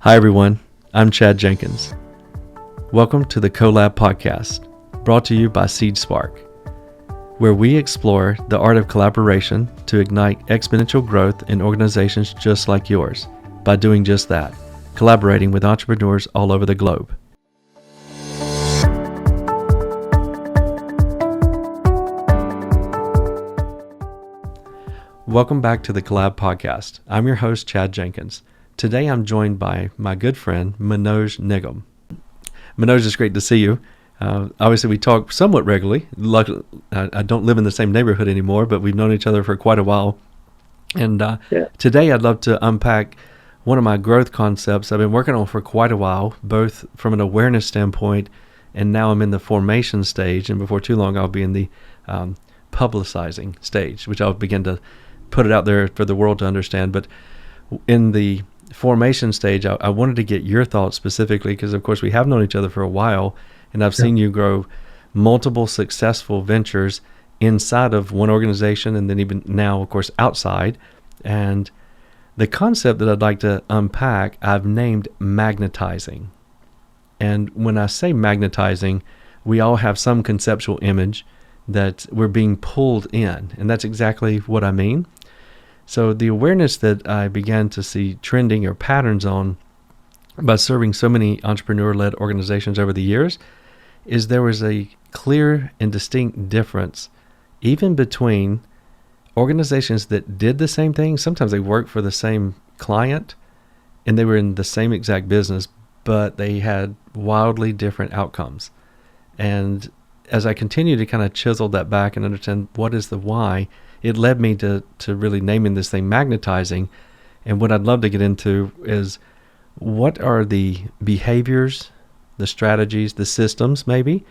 Hi everyone, I'm Chad Jenkins. Welcome to the Collab Podcast, brought to you by SeedSpark, where we explore the art of collaboration to ignite exponential growth in organizations just like yours by doing just that, collaborating with entrepreneurs all over the globe. Welcome back to the Collab Podcast. I'm your host, Chad Jenkins. Today I'm joined by my good friend, Manoj Nigam. Manoj, it's great to see you. Obviously, we talk somewhat regularly. Luckily, I don't live in the same neighborhood anymore, but we've known each other for quite a while. And Today I'd love to unpack one of my growth concepts I've been working on for quite a while, both from an awareness standpoint, and now I'm in the formation stage. And before too long, I'll be in the publicizing stage, which I'll begin to put it out there for the world to understand. But in the formation stage, I wanted to get your thoughts specifically because, of course, we have known each other for a while, and I've seen you grow multiple successful ventures inside of one organization and then even now, of course, outside. And the concept that I'd like to unpack, I've named magnetizing. And when I say magnetizing, we all have some conceptual image that we're being pulled in, and that's exactly what I mean. So the awareness that I began to see trending or patterns on by serving so many entrepreneur-led organizations over the years is there was a clear and distinct difference even between organizations that did the same thing. Sometimes they worked for the same client and they were in the same exact business, but they had wildly different outcomes. And as I continue to kind of chisel that back and understand what is the why, it led me to really naming this thing magnetizing. And what I'd love to get into is what are the behaviors, the strategies, the systems maybe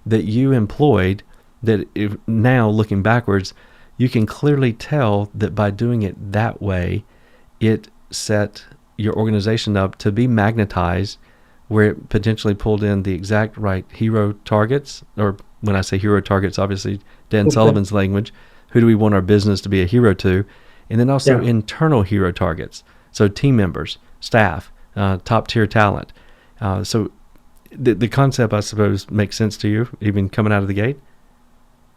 that you employed that if now looking backwards, you can clearly tell that by doing it that way, it set your organization up to be magnetized where it potentially pulled in the exact right hero targets, or when I say hero targets, obviously Dan Sullivan's language. Who do we want our business to be a hero to? And then also internal hero targets. So team members, staff, top tier talent. So the concept, I suppose, makes sense to you, even coming out of the gate?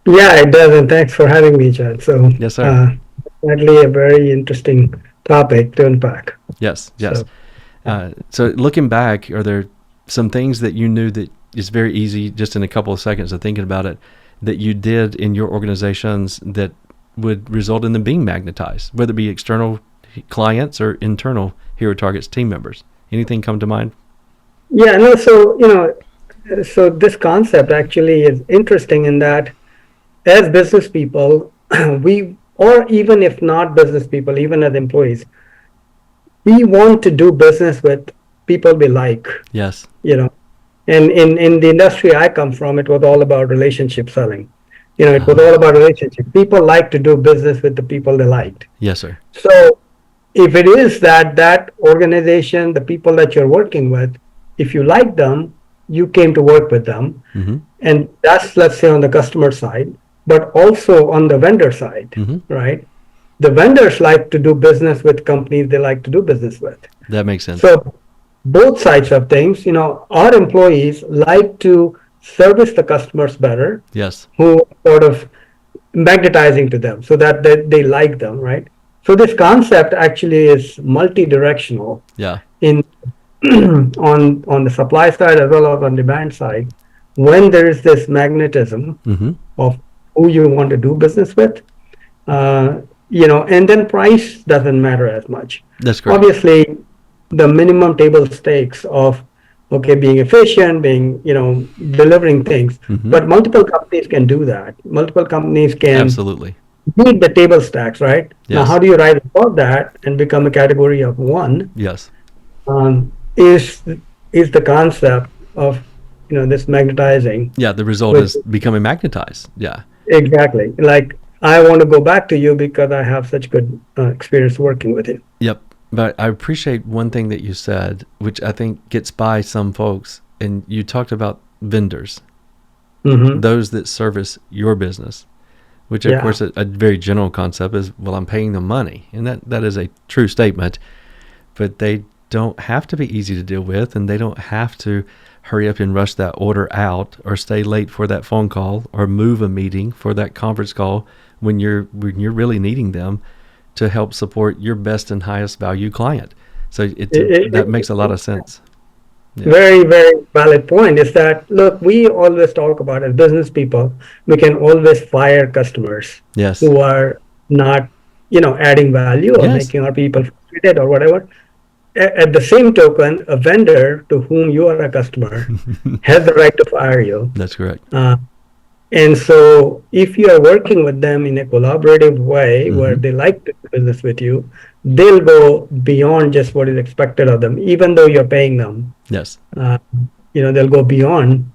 Yeah, it does. And thanks for having me, Chad. So, yes, sir. Definitely a very interesting topic to unpack. Yes. So looking back, are there some things that you knew that is very easy, just in a couple of seconds of thinking about it, that you did in your organizations that would result in them being magnetized, whether it be external clients or internal hero targets, team members? Anything come to mind? Yeah, no, so this concept actually is interesting in that as business people, or even if not business people, even as employees, we want to do business with people we like. Yes. And in the industry I come from, it was all about relationship selling. It was all about relationship. People like to do business with the people they liked. Yes, sir. So if it is that organization, the people that you're working with, if you like them, you came to work with them. Mm-hmm. And that's, let's say, on the customer side, but also on the vendor side, right? The vendors like to do business with companies they like to do business with. That makes sense. So both sides of things, our employees like to service the customers better. Yes. Who sort of magnetizing to them so that they like them, right? So this concept actually is multi-directional. Yeah. In on the supply side as well as on demand side. When there is this magnetism of who you want to do business with, and then price doesn't matter as much. That's correct. Obviously, the minimum table stakes of being efficient, being delivering things, but multiple companies can do that. Multiple companies can absolutely meet the table stacks, right? Yes. Now, how do you rise above that and become a category of one? Yes. Is the concept of this magnetizing? Yeah, the result is becoming magnetized. Yeah, exactly. Like, I want to go back to you because I have such good experience working with you. Yep. But I appreciate one thing that you said, which I think gets by some folks, and you talked about vendors, those that service your business, which of course a very general concept is, well, I'm paying them money. And that is a true statement, but they don't have to be easy to deal with, and they don't have to hurry up and rush that order out or stay late for that phone call or move a meeting for that conference call when you're really needing them to help support your best and highest value client. So that makes a lot of sense. Yeah. Very, very valid point is that, look, we always talk about as business people, we can always fire customers Yes. who are not, adding value or Yes. making our people frustrated or whatever. At the same token, a vendor to whom you are a customer has the right to fire you. That's correct. And so if you are working with them in a collaborative way where Mm-hmm. they like to do business with you, they'll go beyond just what is expected of them, even though you're paying them. Yes. They'll go beyond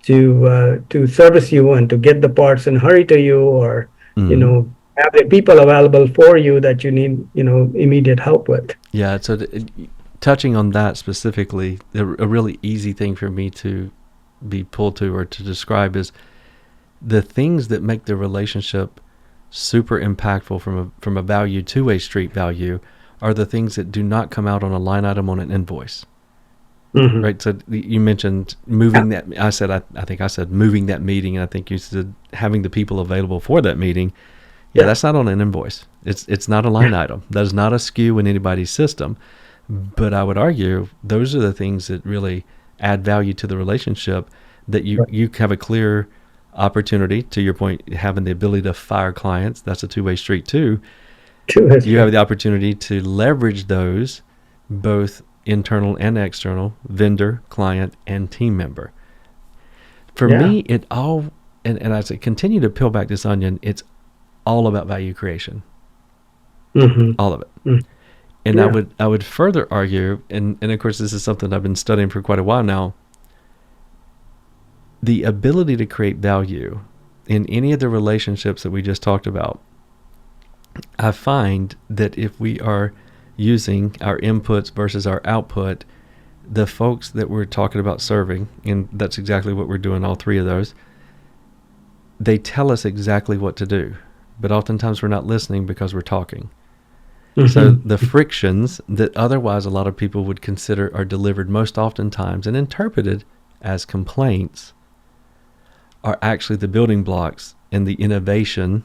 to service you and to get the parts and hurry to you, or Mm-hmm. have the people available for you that you need immediate help with. Yeah. So touching on that specifically, a really easy thing for me to be pulled to or to describe is the things that make the relationship super impactful from a value to a street value are the things that do not come out on a line item on an invoice. Mm-hmm. Right. So you mentioned moving that. I think I said moving that meeting, and I think you said having the people available for that meeting. Yeah, that's not on an invoice. It's not a line item. That is not a SKU in anybody's system. But I would argue those are the things that really add value to the relationship, that you have a clear opportunity, to your point, having the ability to fire clients. That's a two-way street too. You have the opportunity to leverage those, both internal and external, vendor, client, and team member. For me, it all, and as I continue to peel back this onion, it's all about value creation. Mm-hmm. All of it. Mm-hmm. And I would further argue, and of course this is something I've been studying for quite a while now, the ability to create value in any of the relationships that we just talked about. I find that if we are using our inputs versus our output, the folks that we're talking about serving, and that's exactly what we're doing, all three of those, they tell us exactly what to do, but oftentimes we're not listening because we're talking. Mm-hmm. So the frictions that otherwise a lot of people would consider are delivered most oftentimes and interpreted as complaints are actually the building blocks and the innovation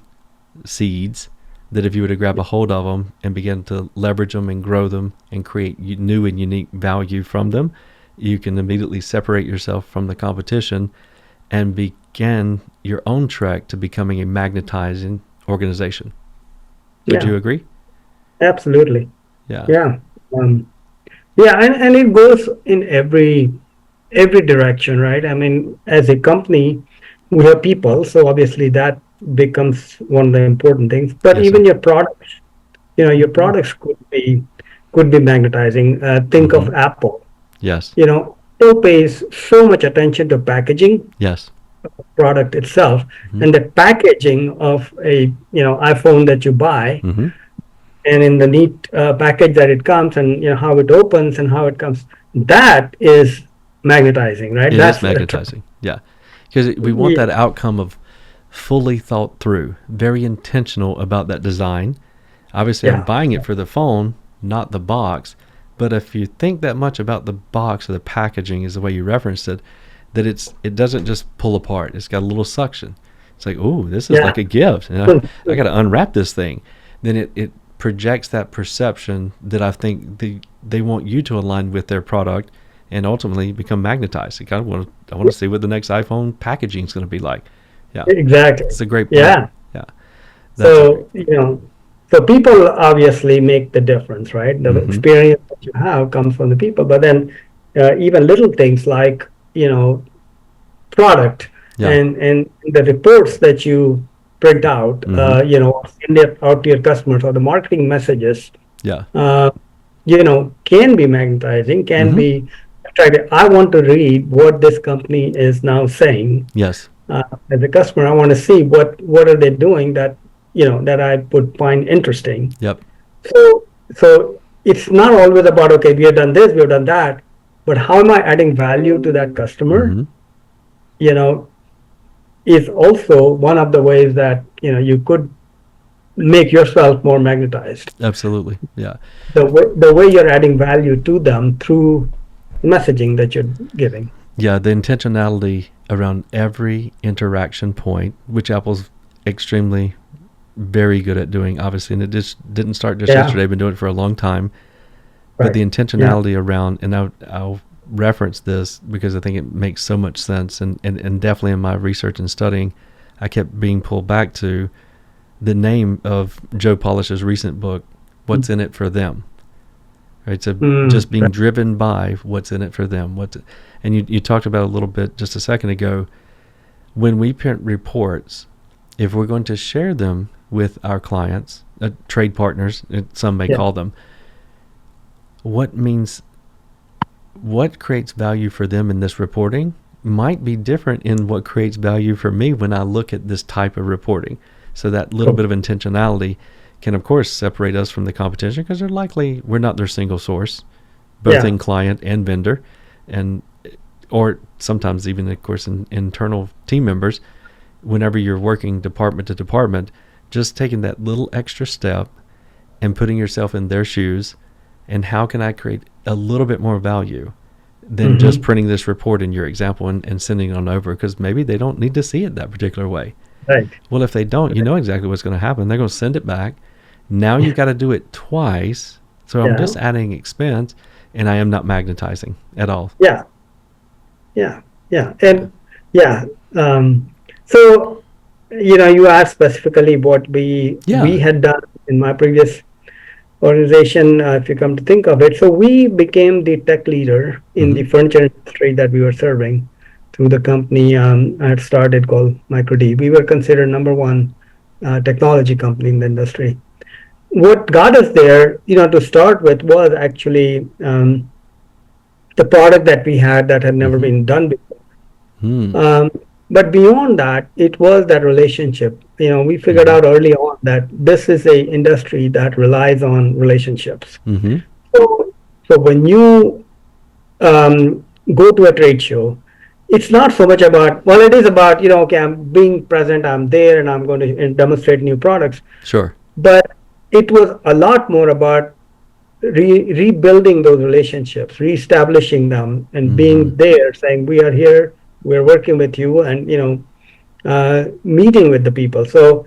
seeds that if you were to grab a hold of them and begin to leverage them and grow them and create new and unique value from them, you can immediately separate yourself from the competition and begin your own trek to becoming a magnetizing organization. Would you agree? Absolutely. Yeah. Yeah. And it goes in every direction, right? I mean, as a company, we have people, so obviously that becomes one of the important things. But Yes, even sir. your products, your products could be magnetizing. Think of Apple. Yes. Apple pays so much attention to packaging. Yes. Product itself, Mm-hmm. and the packaging of a iPhone that you buy, Mm-hmm. and in the neat package that it comes, and how it opens and how it comes, that is magnetizing, right? That's magnetizing. Yeah, because we want that outcome of fully thought through, very intentional about that design. Obviously, I'm buying it for the phone, not the box. But if you think that much about the box or the packaging, is the way you referenced it, that it doesn't just pull apart. It's got a little suction. It's like, oh, this is like a gift. And I got to unwrap this thing. Then it projects that perception that I think they want you to align with their product and ultimately become magnetized. I want to see what the next iPhone packaging is going to be like. Yeah, exactly. It's a great point. Yeah. So so people obviously make the difference, right? The experience that you have comes from the people, but then even little things like product and the reports that you print out, send it out to your customers, or the marketing messages, can be magnetizing, can be attractive. I want to read what this company is now saying. Yes. As a customer, I want to see what are they doing that that I would find interesting. Yep. So it's not always about, okay, we have done this, we have done that, but how am I adding value to that customer? Is also one of the ways that you could make yourself more magnetized. Absolutely. Yeah. The way you're adding value to them through messaging that you're giving. Yeah. The intentionality around every interaction point, which Apple's extremely very good at doing, obviously, and it just didn't start just Yeah, yesterday. Been doing it for a long time. But right. the Yeah. intentionality around, and I'll reference this because I think it makes so much sense, and definitely in my research and studying, I kept being pulled back to the name of Joe Polish's recent book, "What's in It for Them." Right, so just being Right. driven by what's in it for them. And you talked about a little bit just a second ago. When we print reports, if we're going to share them with our clients, trade partners, some may Yeah. call them, what means what creates value for them in this reporting might be different in what creates value for me when I look at this type of reporting. So that little bit of intentionality can, of course, separate us from the competition because we're not their single source, both Yeah. in client and vendor, and or sometimes even, of course, in internal team members. Whenever you're working department to department, just taking that little extra step and putting yourself in their shoes, and how can I create a little bit more value than just Hmm. printing this report in your example and sending it on over, because maybe they don't need to see it that particular way. Right. Well, if they don't, you know exactly what's going to happen. They're going to send it back. Now you've got to do it twice. So I'm Yeah. just adding expense, and I am not magnetizing at all. Yeah. Yeah. Yeah. Yeah. And yeah. So you asked specifically what we Yeah. had done in my previous organization, if you come to think of it. So we became the tech leader in Mm-hmm. the furniture industry that we were serving through the company I had started called MicroD. We were considered number one technology company in the industry. What got us there, to start with, was actually the product that we had that had never Mm-hmm. been done before. Mm. Um, but beyond that, it was that relationship. We figured Mm-hmm. out early on that this is a industry that relies on relationships. Mm-hmm. So, so when you go to a trade show, it's not so much about, well, it is about, okay, I'm being present, I'm there, and I'm going to demonstrate new products. Sure. But it was a lot more about rebuilding those relationships, reestablishing them, and Mm-hmm. being there, saying, we are here, we're working with you, and, meeting with the people. So,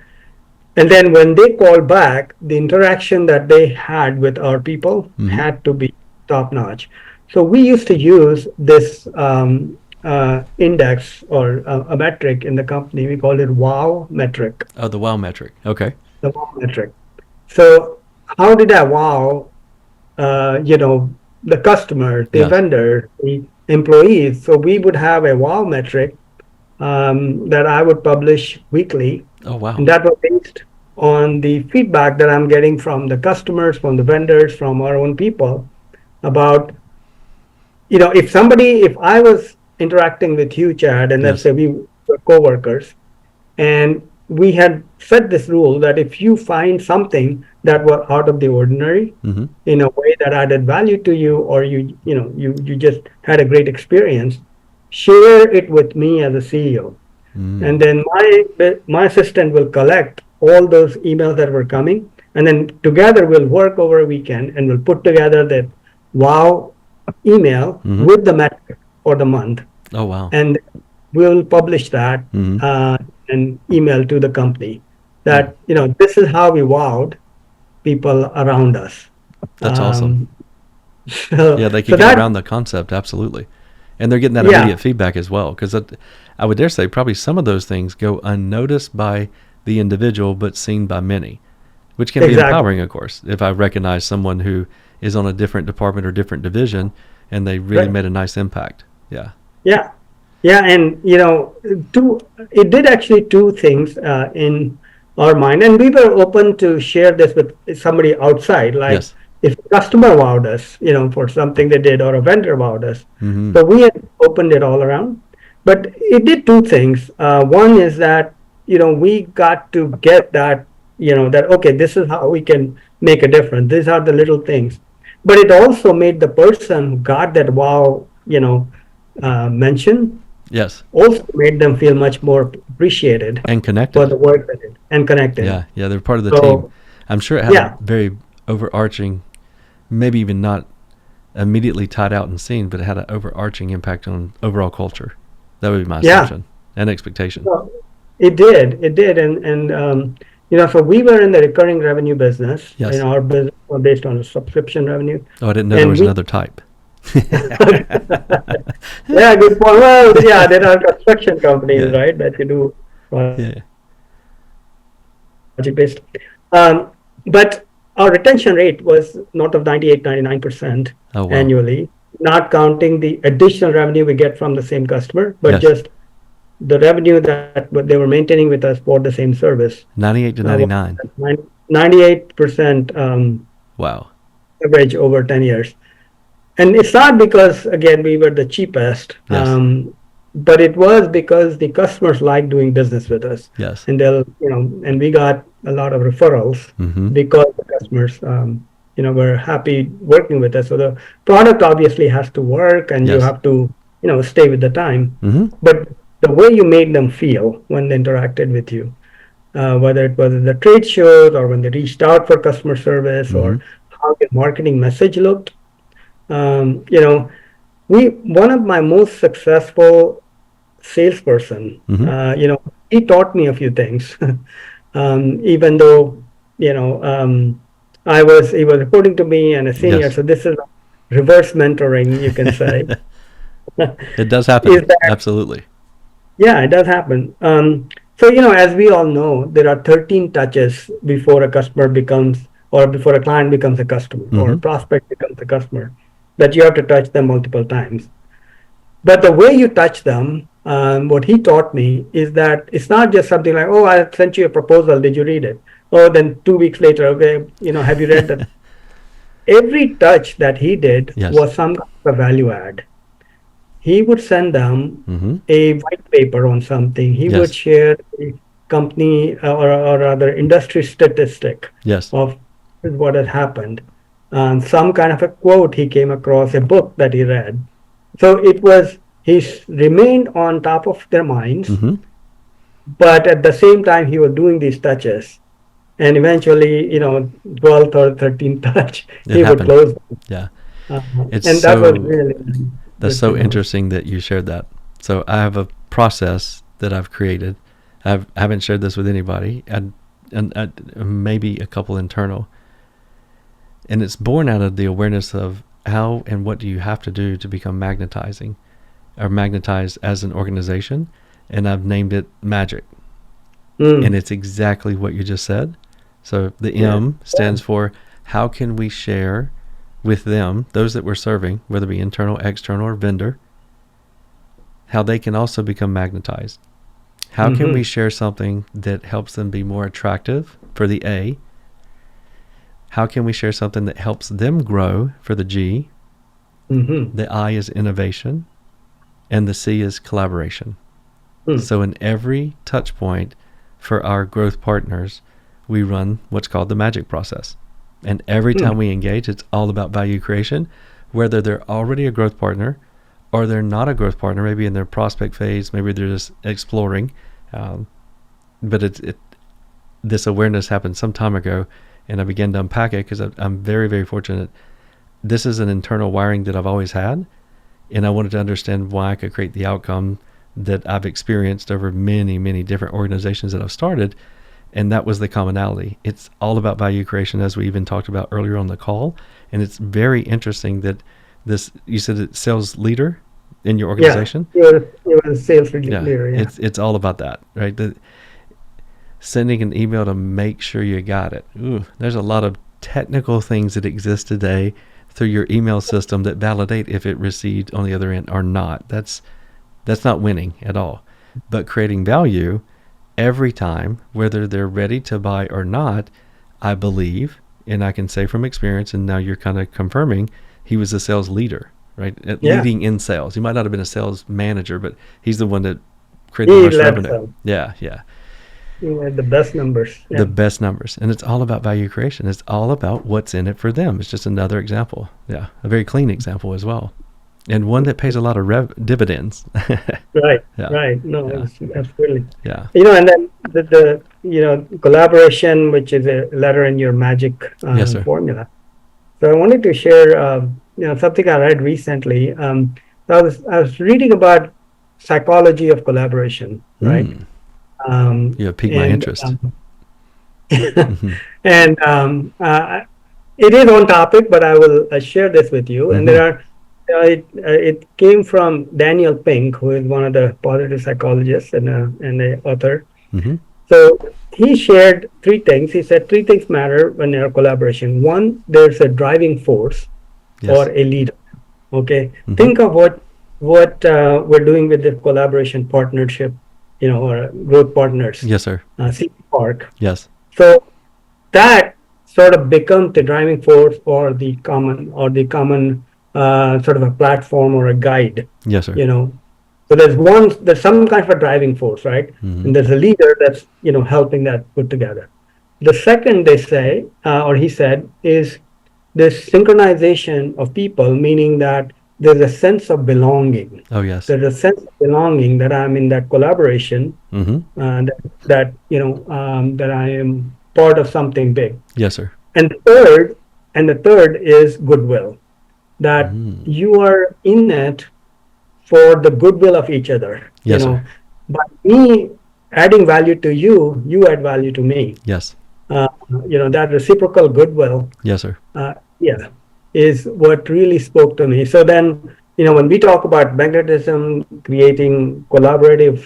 and then when they called back, the interaction that they had with our people Mm-hmm. had to be top notch. So we used to use this index or a metric in the company. We called it WOW metric, Oh, the wow metric. Okay. the WOW metric. So how did that wow, the customers, the Yes. vendor, the employees? So we would have a WOW metric that I would publish weekly, Oh, wow. and that was based on the feedback that I'm getting from the customers, from the vendors, from our own people about, if I was interacting with you, Chad, and let's Yes. say we were coworkers, and we had set this rule that if you find something that was out of the ordinary Mm-hmm. in a way that added value to you, or you just had a great experience, share it with me as a CEO. Mm. And then my assistant will collect all those emails that were coming, and then together we'll work over a weekend and we'll put together that wow email Mm-hmm. with the metric for the month, Oh, wow. and we'll publish that Mm-hmm. and email to the company Mm. that this is how we wowed people around us. That's awesome. um, so, Yeah, they so could get that around the concept, absolutely. And they're getting that yeah, immediate feedback as well. Because I would dare say probably some of those things go unnoticed by the individual, but seen by many, which can be exactly. empowering, of course. If I recognize someone who is on a different department or different division and they really Right. made a nice impact. Yeah. Yeah, yeah, and two. It did actually two things in our mind, and we were open to share this with somebody outside. Like Yes. if a customer wowed us, for something they did, or a vendor wowed us. Mm-hmm. So we had opened it all around, but it did two things. One is that we got to get that that okay, this is how we can make a difference. These are the little things, but it also made the person who got that wow mention Yes. also made them feel much more appreciated And for connected. the work they did and connected. Yeah. Yeah. They're part of the team. So, I'm sure it had a yeah, very overarching, maybe even not immediately tied out and seen, but it had an overarching impact on overall culture. That would be my yeah. assumption and expectation. So it did, and so we were in the recurring revenue business. Yes. Our business was based on a subscription revenue, Oh, I didn't know there and was we. another type. Yeah, good point. Well, yeah, there are construction companies, Yeah. right, that you do Yeah. project based. But our retention rate was north of 98, 99% Oh, wow. annually, not counting the additional revenue we get from the same customer, but Yes. just the revenue that what they were maintaining with us for the same service. 98 to 99. 98% Wow. average over 10 years. And it's not because, again, we were the cheapest, Yes. but it was because the customers like doing business with us. Yes. And and we got a lot of referrals Mm-hmm. because the customers, were happy working with us. So the product obviously has to work and you Yes. have to, stay with the time. Mm-hmm. But the way you made them feel when they interacted with you, whether it was at the trade shows or when they reached out for customer service Mm-hmm. or how your marketing message looked, um, you know, one of my most successful salesperson, Mm-hmm. he taught me a few things. Even though, he was reporting to me and a senior, Yes. so this is reverse mentoring, you can say. It does Is happen. that, Absolutely. yeah, it does happen. So, as we all know, there are 13 touches before a customer becomes, or before a client becomes a customer, or Mm-hmm. a prospect becomes a customer, that you have to touch them multiple times. But the way you touch them, what he taught me is that it's not just something like, oh, I sent you a proposal. Did you read it? Oh, then 2 weeks later, okay, have you read that? Every touch that he did Yes. was some kind of a value add. He would send them Mm-hmm. a white paper on something. He would Yes. share a company or rather industry statistic Yes. of what had happened. Some kind of a quote he came across, a book that he read. So he remained on top of their minds, Mm-hmm. but at the same time, he was doing these touches. And eventually, 12th or 13th touch, It he would happened. close. Yeah. Uh, It's and that was so really That's good to so know. interesting that you shared that. So I have a process that I've created. I haven't shared this with anybody, and maybe a couple internal. And it's born out of the awareness of how and what do you have to do to become magnetizing or magnetized as an organization. And I've named it Magic. And Mm, it's exactly what you just said. So the yeah. M stands for how can we share with them, those that we're serving, whether it be internal, external, or vendor, how they can also become magnetized. How can we Mm-hmm. share something that helps them be more attractive for the A? How can we share something that helps them grow for the G? Mm-hmm. The I is innovation, and the C is collaboration. Mm, So in every touch point for our growth partners, we run what's called the magic process. And every time mm, we engage, it's all about value creation, whether they're already a growth partner or they're not a growth partner, maybe in their prospect phase, maybe they're just exploring. Um, but this awareness happened some time ago, and I began to unpack it because I'm very, very fortunate. This is an internal wiring that I've always had, and I wanted to understand why I could create the outcome that I've experienced over many, many different organizations that I've started. And that was the commonality. It's all about value creation, as we even talked about earlier on the call. And it's very interesting that you said it's sales leader in your yeah. organization. He was a sales Yeah, leader. Yeah. it's all about that, right? Sending an email to make sure you got it. Ooh, there's a lot of technical things that exist today through your email system that validate if it received on the other end or not. That's not winning at all. But creating value every time, whether they're ready to buy or not, I believe, and I can say from experience, and now you're kind of confirming, he was a sales leader, right? Yeah. Leading in sales. He might not have been a sales manager, but he's the one that created the He most led revenue. some. Yeah, yeah. He had the best numbers. The Yeah. best numbers. And it's all about value creation. It's all about what's in it for them. It's just another example. Yeah, a very clean example as well. and one that pays a lot of dividends. Right, Yeah, right. No, yeah, absolutely. yeah. And then the collaboration, which is a letter in your magic Yes, sir. formula. So I wanted to share, something I read recently. I was reading about psychology of collaboration, right? Mm, you have piqued my And interest. Hmm. and it is on topic, but I will share this with you. And Hmm. there are it came from Daniel Pink, who is one of the positive psychologists and the author. Hmm. So he shared three things. He said three things matter when you're collaboration. One, there's a driving force or Yes. a leader. Okay, Hmm. think of what we're doing with the collaboration partnership, or growth partners, Yes, sir. SeedSpark. Yes. So that sort of becomes the driving force or the common sort of a platform or a guide, Yes, sir. you know. So there's some kind of a driving force, right? Hmm. And there's a leader that's helping that put together. The second they say, or he said, is this synchronization of people, meaning that there's a sense of belonging. Oh, yes. There's a sense of belonging that I'm in that collaboration, Hmm. that I am part of something big. Yes, sir. And the third is goodwill, that Mm. you are in it for the goodwill of each other. Yes, sir. By me adding value to you, you add value to me. Yes. Uh, that reciprocal goodwill, Yes, sir. yeah, is what really spoke to me. So then, when we talk about magnetism creating collaborative,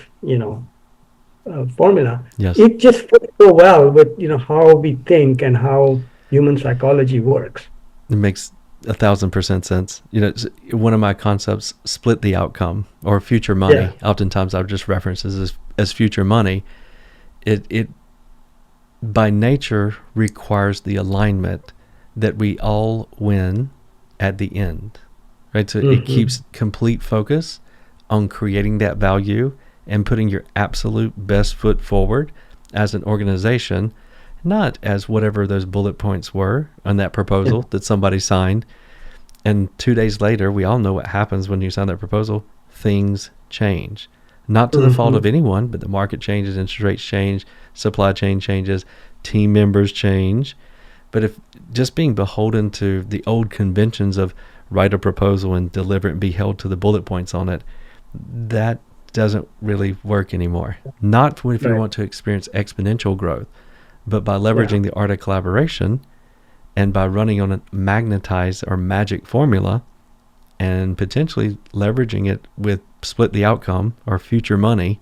formula, Yes. it just fits so well with how we think and how human psychology works. It makes 1,000% sense. One of my concepts, split the outcome or future money. Yeah. Oftentimes, I've just referenced as future money. It by nature requires the alignment that we all win at the end, right? So it Hmm. keeps complete focus on creating that value and putting your absolute best foot forward as an organization, not as whatever those bullet points were on that proposal that somebody signed. And 2 days later, we all know what happens when you sign that proposal. Things change. Not to the fault Hmm. of anyone, but the market changes, interest rates change, supply chain changes, team members change. But if just being beholden to the old conventions of write a proposal and deliver it and be held to the bullet points on it, that doesn't really work anymore. Not if you Right. want to experience exponential growth, but by Yeah. leveraging the art of collaboration and by running on a magnetized or magic formula and potentially leveraging it with split the outcome or future money,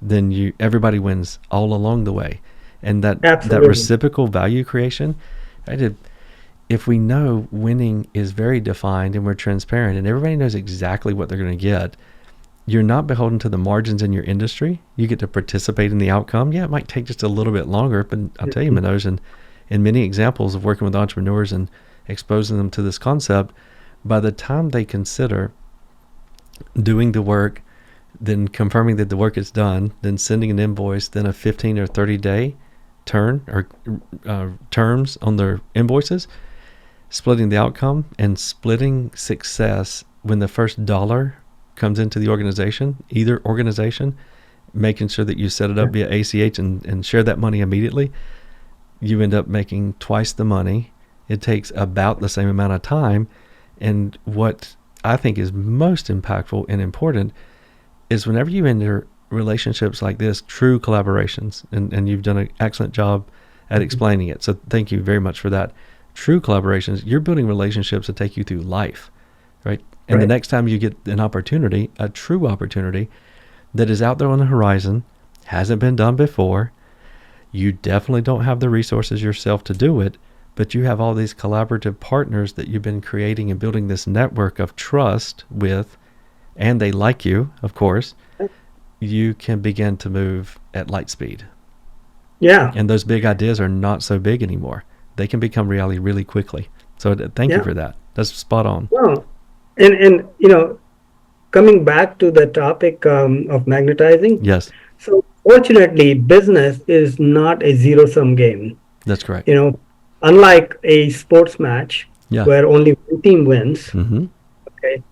then everybody wins all along the way. And that Absolutely. reciprocal value creation, right? If we know winning is very defined and we're transparent and everybody knows exactly what they're going to get, you're not beholden to the margins in your industry. You get to participate in the outcome. Yeah, it might take just a little bit longer, but I'll tell you, Manoj, and in many examples of working with entrepreneurs and exposing them to this concept, by the time they consider doing the work, then confirming that the work is done, then sending an invoice, then a 15 or 30 day turn or terms on their invoices, splitting the outcome and splitting success when the first dollar comes into the organization, either organization, making sure that you set it up via ACH and share that money immediately, you end up making twice the money. It takes about the same amount of time. And what I think is most impactful and important is whenever you enter relationships like this, true collaborations, and you've done an excellent job at explaining it. So thank you very much for that. True collaborations, you're building relationships that take you through life, right? And the Right. next time you get an opportunity, a true opportunity that is out there on the horizon, hasn't been done before, you definitely don't have the resources yourself to do it, but you have all these collaborative partners that you've been creating and building this network of trust with, and they like you, of course, you can begin to move at light speed. Yeah. And those big ideas are not so big anymore. They can become reality really quickly. So thank you Yeah. for that. That's spot on. Well, and coming back to the topic of magnetizing. Yes, So fortunately, business is not a zero-sum game. that's correct. You know, unlike a sports match Yeah. where only one team wins. Mm-hmm. Okay.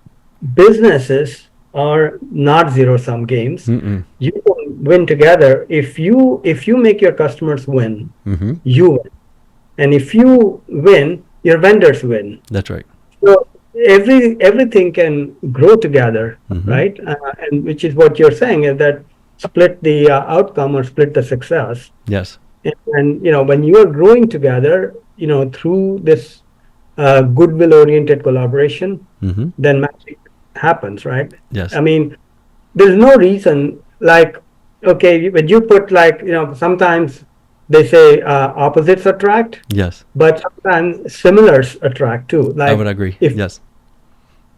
businesses are not zero sum games. Mm-mm. You can win together. If you make your customers win, Mm-hmm. you win. And if you win, your vendors win. That's right. So everything can grow together, Mm-hmm. right? And which is what you're saying is that split the outcome or split the success. Yes. And when you are growing together, through this goodwill oriented collaboration, Mm-hmm. then magic happens, right? Yes. I mean, there's no reason like, okay, when you put like, sometimes they say opposites attract, Yes. but sometimes similars attract too. I would Like agree. if Yes.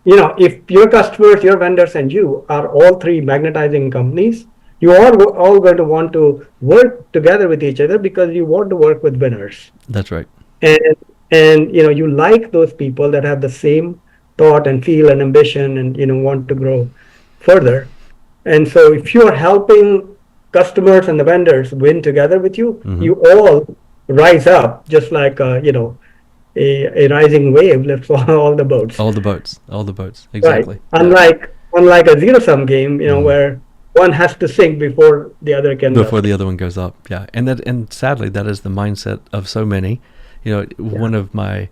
if your customers, your vendors, and you are all three magnetizing companies, you are all going to want to work together with each other because you want to work with winners. That's right. And you like those people that have the same thought and feel and ambition and want to grow further. And so if you are helping customers and the vendors win together with you, Mm-hmm. you all rise up just like a rising wave lifts all the boats. All the boats. All the boats. Right. Exactly. Yeah. Unlike a zero sum game, Mm. where one has to sink before the other can Before the lift. other one goes up. Yeah. And sadly, that is the mindset of so many. Yeah. One of my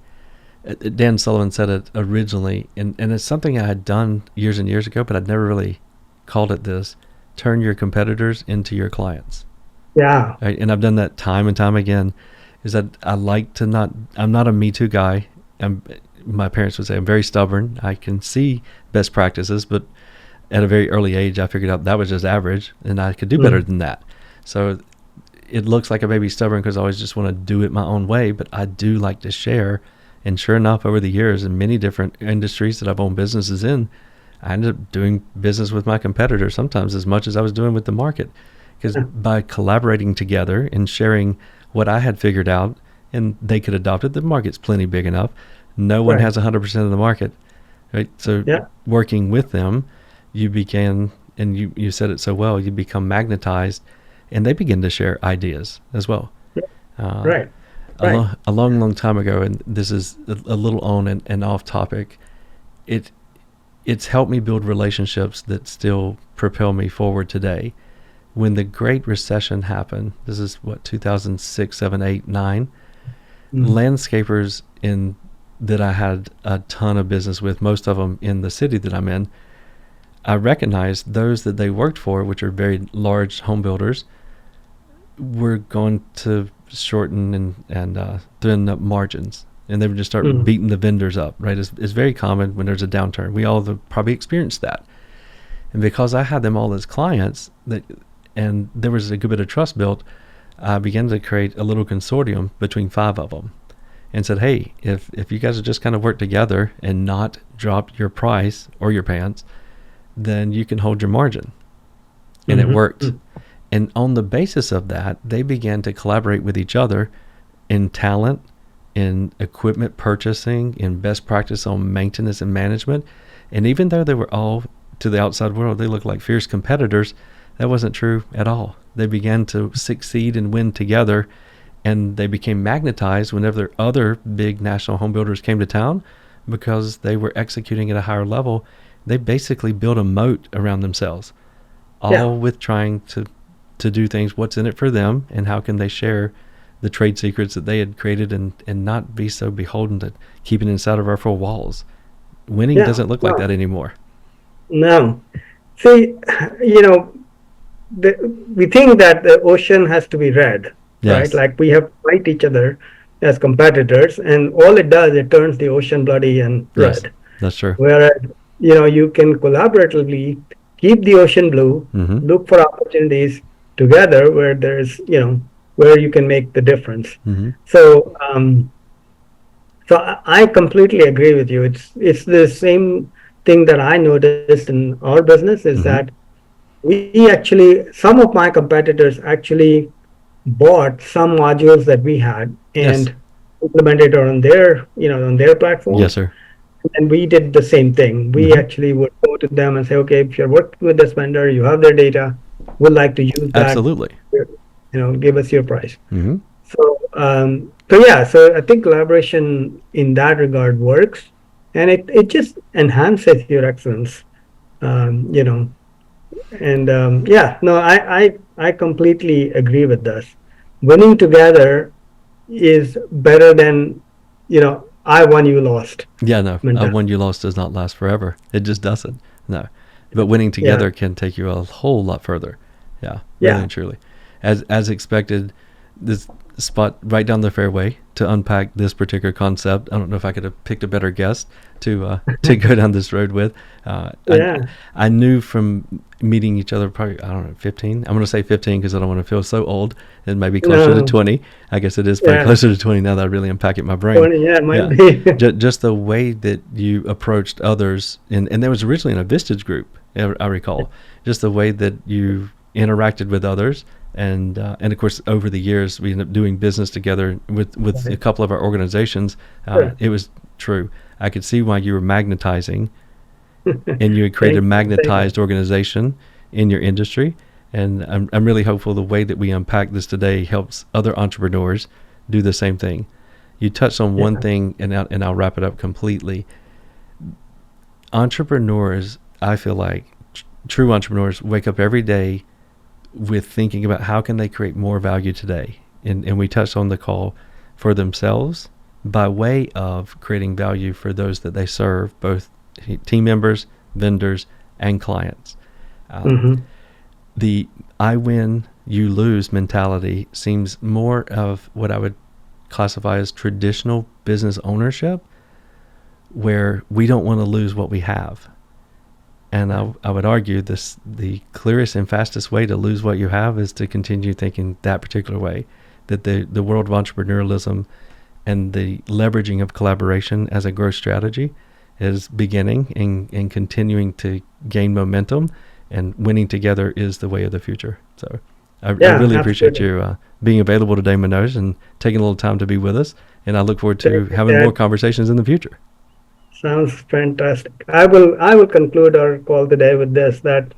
Dan Sullivan said it originally, and it's something I had done years and years ago, but I'd never really called it this. Turn your competitors into your clients. Yeah. Right? And I've done that time and time again. Is that I like to not. I'm not a Me Too guy. My parents would say I'm very stubborn. I can see best practices, but at a very early age, I figured out that was just average, and I could do better Mm. than that. So it looks like I may be stubborn because I always just want to do it my own way, but I do like to share. And sure enough, over the years, in many different industries that I've owned businesses in, I ended up doing business with my competitors sometimes as much as I was doing with the market. Because Yeah. by collaborating together and sharing what I had figured out and they could adopt it, the market's plenty big enough. No one Right. has 100% of the market, right? So Yeah. working with them, you began, and you said it so well, you become magnetized and they begin to share ideas as well. Yeah. Uh, Right. Right. a long time ago, and this is a little on and off topic, it's helped me build relationships that still propel me forward today. When the Great Recession happened, this is what, 2006, 7, 8, 9, Mm. landscapers in that I had a ton of business with, most of them in the city that I'm in, I recognized those that they worked for, which are very large home builders, were going to shorten and thin up margins. And they would just start Mm. beating the vendors up, right? It's very common when there's a downturn. We all have probably experienced that. And because I had them all as clients, and there was a good bit of trust built, I began to create a little consortium between 5 of them and said, hey, if you guys would just kind of work together and not drop your price or your pants, then you can hold your margin. And it Mhm. worked. Mm. And on the basis of that, they began to collaborate with each other in talent, in equipment purchasing, in best practice on maintenance and management. And even though they were all, to the outside world, they looked like fierce competitors, that wasn't true at all. They began to succeed and win together, and they became magnetized whenever other big national home builders came to town because they were executing at a higher level. They basically built a moat around themselves, Yeah. all with trying to do things, what's in it for them, and how can they share the trade secrets that they had created and not be so beholden to keeping inside of our four walls. Winning Yeah. doesn't look like No. that anymore. No. See, you know, we think that the ocean has to be red, right? Yes. Like we have to fight each other as competitors, and all it does, it turns the ocean bloody and Yes. red. That's true. Whereas, you can collaboratively keep the ocean blue, Mm-hmm. look for opportunities together where there's, where you can make the difference. Mm-hmm. So, I completely agree with you. It's the same thing that I noticed in our business is Mm-hmm. that we actually, some of my competitors actually bought some modules that we had Yes. and implemented it on their Yes, platforms. sir. And we did the same thing. We Mm-hmm. actually would go to them and say, okay, if you're working with this vendor, you have their data, we'd like to use that, Absolutely. give us your price. Mm-hmm. So, so I think collaboration in that regard works. and it just enhances your excellence. You know, and yeah, no, I completely agree with this. Winning together is better than, I won, you lost Yeah, no, mentality. one you lost does not last forever. It just doesn't. No, but winning Yeah, together can take you a whole lot further. Yeah, really yeah, and truly. As expected, this spot right down the fairway to unpack this particular concept. I don't know if I could have picked a better guest to go down this road with. Uh, I yeah. I knew from meeting each other probably, I don't know, 15. I'm going to say 15 because I don't want to feel so old. It may be closer to No, 20. I guess it is probably yeah, closer to 20 now that I really unpack it in my brain. 20, yeah, it might Yeah, be. just the way that you approached others, and there was originally in a Vistage group, I recall, just the way that you interacted with others, and of course over the years we ended up doing business together with a Right. couple of our organizations. Sure. It was true. I could see why you were magnetizing, and you had created Thank a you for saying that. magnetized organization in your industry. And I'm really hopeful the way that we unpack this today helps other entrepreneurs do the same thing. You touched on one Yeah. thing, and I'll wrap it up completely. Entrepreneurs, I feel like true entrepreneurs wake up every day with thinking about how can they create more value today. And we touched on the call for themselves by way of creating value for those that they serve, both team members, vendors, and clients. Um, Hmm. the I win, you lose mentality seems more of what I would classify as traditional business ownership, where we don't want to lose what we have. And I would argue the clearest and fastest way to lose what you have is to continue thinking that particular way. That the world of entrepreneurialism and the leveraging of collaboration as a growth strategy is beginning and continuing to gain momentum, and winning together is the way of the future. So I Yeah, really appreciate absolutely. you being available today, Manoj, and taking a little time to be with us. And I look forward to Thank you, having more Chad. conversations in the future. Sounds fantastic. I will conclude our call today with this, that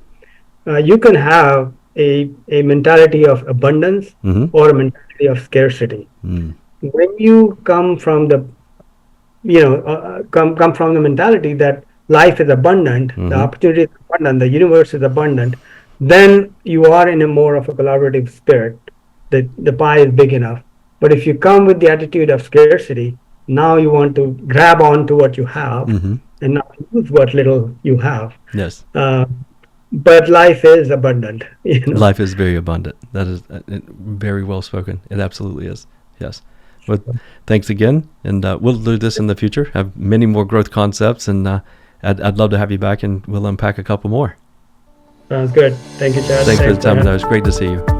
you can have a mentality of abundance Mm-hmm. or a mentality of scarcity. Mm. When you come from the come from the mentality that life is abundant, the Mm-hmm. opportunity is abundant, the universe is abundant, then you are in a more of a collaborative spirit. The pie is big enough. But if you come with the attitude of scarcity, now you want to grab on to what you have Mm-hmm. and not use what little you have. Yes. uh, but life is abundant. Life is very abundant. That is very well spoken. It absolutely is. Yes. Well, thanks again, and we'll do this in the future. Have many more growth concepts, and I'd love to have you back, and we'll unpack a couple more. Sounds good. Thank you, Chad. Thanks for Thanks the for time, and having it was great to see you.